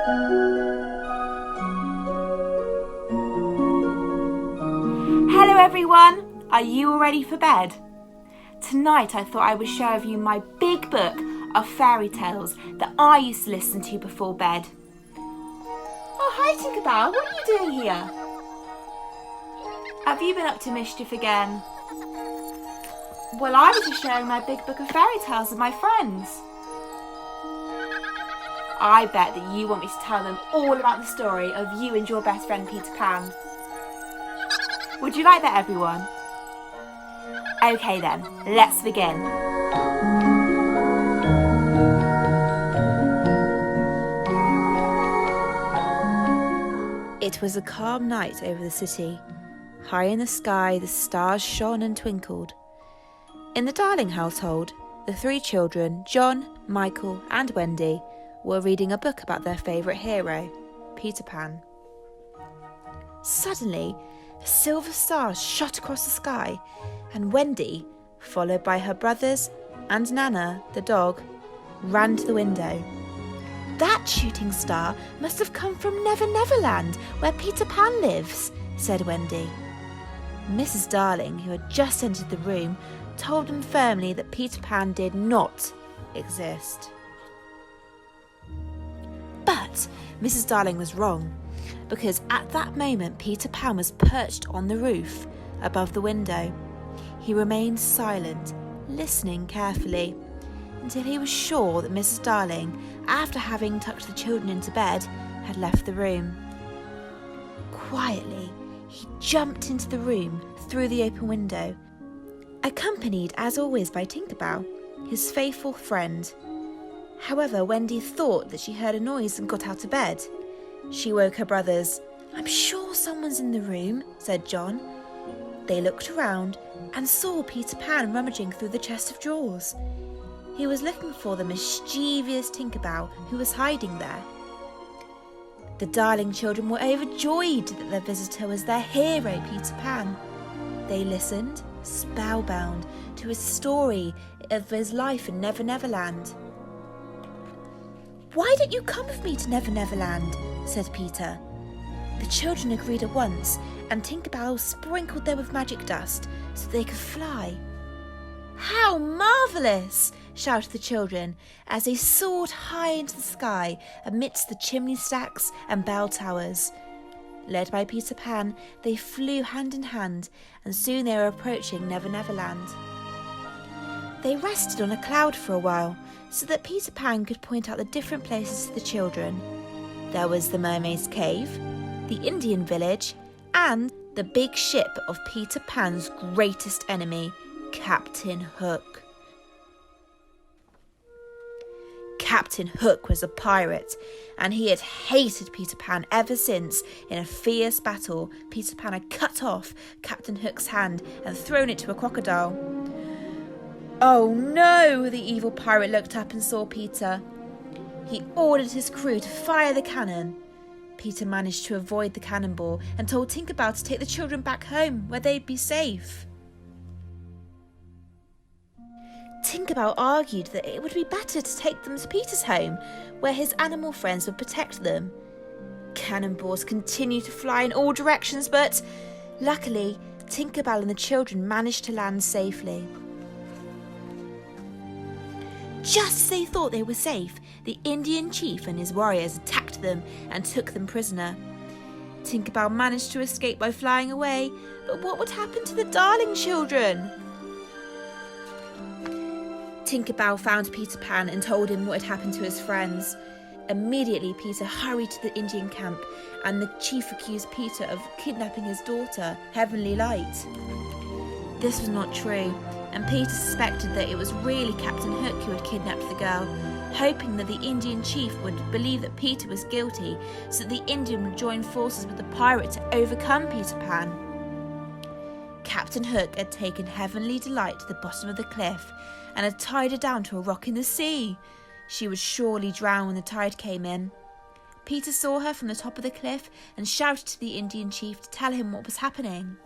Hello everyone, are you all ready for bed? Tonight I thought I would share with you my big book of fairy tales that I used to listen to before bed. Oh, hi Tinkerbell, what are you doing here? Have you been up to mischief again? Well, I was just sharing my big book of fairy tales with my friends. I bet that you want me to tell them all about the story of you and your best friend Peter Pan. Would you like that, everyone? Okay then, let's begin. It was a calm night over the city. High in the sky, the stars shone and twinkled. In the Darling household, the three children, John, Michael and Wendy, were reading a book about their favourite hero, Peter Pan. Suddenly, a silver star shot across the sky, and Wendy, followed by her brothers and Nana, the dog, ran to the window. That shooting star must have come from Neverland, where Peter Pan lives, said Wendy. Mrs. Darling, who had just entered the room, told them firmly that Peter Pan did not exist. But Mrs. Darling was wrong, because at that moment Peter Pan was perched on the roof above the window. He remained silent, listening carefully, until he was sure that Mrs. Darling, after having tucked the children into bed, had left the room. Quietly, he jumped into the room through the open window, accompanied as always by Tinkerbell, his faithful friend. However, Wendy thought that she heard a noise and got out of bed. She woke her brothers. "I'm sure someone's in the room," said John. They looked around and saw Peter Pan rummaging through the chest of drawers. He was looking for the mischievous Tinkerbell, who was hiding there. The Darling children were overjoyed that their visitor was their hero, Peter Pan. They listened, spellbound, to his story of his life in Neverland. "Why don't you come with me to Neverland?" said Peter. The children agreed at once, and Tinkerbell sprinkled them with magic dust so they could fly. "How marvellous!" shouted the children as they soared high into the sky amidst the chimney stacks and bell towers. Led by Peter Pan, they flew hand in hand, and soon they were approaching Neverland. They rested on a cloud for a while, so that Peter Pan could point out the different places to the children. There was the Mermaid's Cave, the Indian village, and the big ship of Peter Pan's greatest enemy, Captain Hook. Captain Hook was a pirate, and he had hated Peter Pan ever since, in a fierce battle, Peter Pan had cut off Captain Hook's hand and thrown it to a crocodile. Oh no! The evil pirate looked up and saw Peter. He ordered his crew to fire the cannon. Peter managed to avoid the cannonball and told Tinkerbell to take the children back home, where they'd be safe. Tinkerbell argued that it would be better to take them to Peter's home, where his animal friends would protect them. Cannonballs continued to fly in all directions, but luckily, Tinkerbell and the children managed to land safely. Just as they thought they were safe, the Indian chief and his warriors attacked them and took them prisoner. Tinkerbell managed to escape by flying away, but what would happen to the Darling children? Tinkerbell found Peter Pan and told him what had happened to his friends. Immediately, Peter hurried to the Indian camp, and the chief accused Peter of kidnapping his daughter, Heavenly Light. This was not true, and Peter suspected that it was really Captain Hook who had kidnapped the girl, hoping that the Indian chief would believe that Peter was guilty, so that the Indian would join forces with the pirate to overcome Peter Pan. Captain Hook had taken Heavenly Delight to the bottom of the cliff and had tied her down to a rock in the sea. She would surely drown when the tide came in. Peter saw her from the top of the cliff and shouted to the Indian chief to tell him what was happening.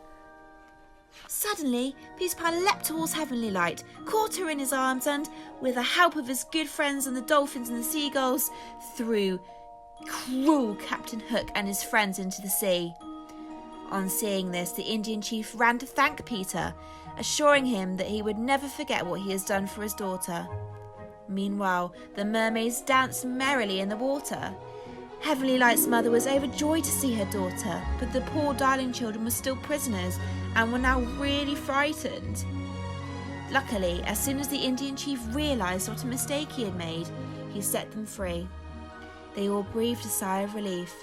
Suddenly, Peter Pan leapt towards Heavenly Light, caught her in his arms and, with the help of his good friends and the dolphins and the seagulls, threw cruel Captain Hook and his friends into the sea. On seeing this, the Indian chief ran to thank Peter, assuring him that he would never forget what he has done for his daughter. Meanwhile, the mermaids danced merrily in the water. Heavenly Light's mother was overjoyed to see her daughter, but the poor darling children were still prisoners and were now really frightened. Luckily, as soon as the Indian chief realised what a mistake he had made, he set them free. They all breathed a sigh of relief.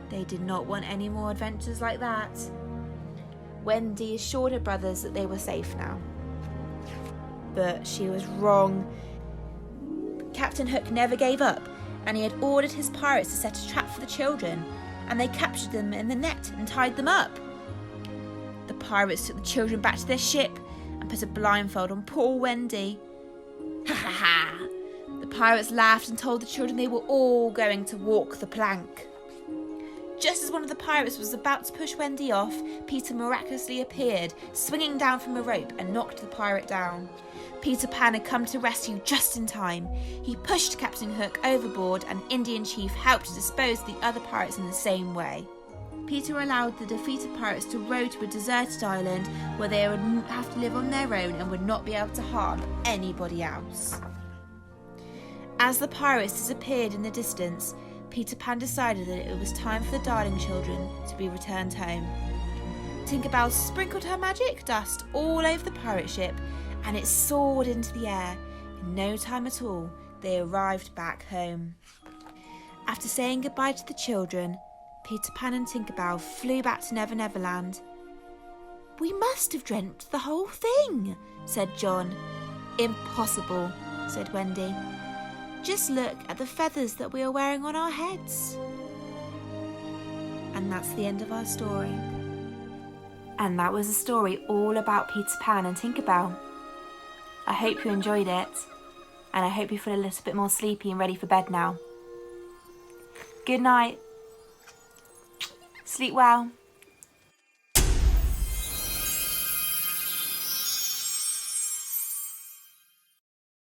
They did not want any more adventures like that. Wendy assured her brothers that they were safe now. But she was wrong. Captain Hook never gave up, and he had ordered his pirates to set a trap for the children, and they captured them in the net and tied them up. The pirates took the children back to their ship and put a blindfold on poor Wendy. Ha ha ha! The pirates laughed and told the children they were all going to walk the plank. Just as one of the pirates was about to push Wendy off, Peter miraculously appeared, swinging down from a rope, and knocked the pirate down. Peter Pan had come to rescue just in time. He pushed Captain Hook overboard, and Indian Chief helped to dispose of the other pirates in the same way. Peter allowed the defeated pirates to row to a deserted island where they would have to live on their own and would not be able to harm anybody else. As the pirates disappeared in the distance, Peter Pan decided that it was time for the darling children to be returned home. Tinkerbell sprinkled her magic dust all over the pirate ship, and it soared into the air. In no time at all, they arrived back home. After saying goodbye to the children, Peter Pan and Tinkerbell flew back to Neverland. "We must have dreamt the whole thing," said John. "Impossible," said Wendy. "Just look at the feathers that we are wearing on our heads." And that's the end of our story. And that was a story all about Peter Pan and Tinkerbell. I hope you enjoyed it, and I hope you feel a little bit more sleepy and ready for bed now. Good night. Sleep well.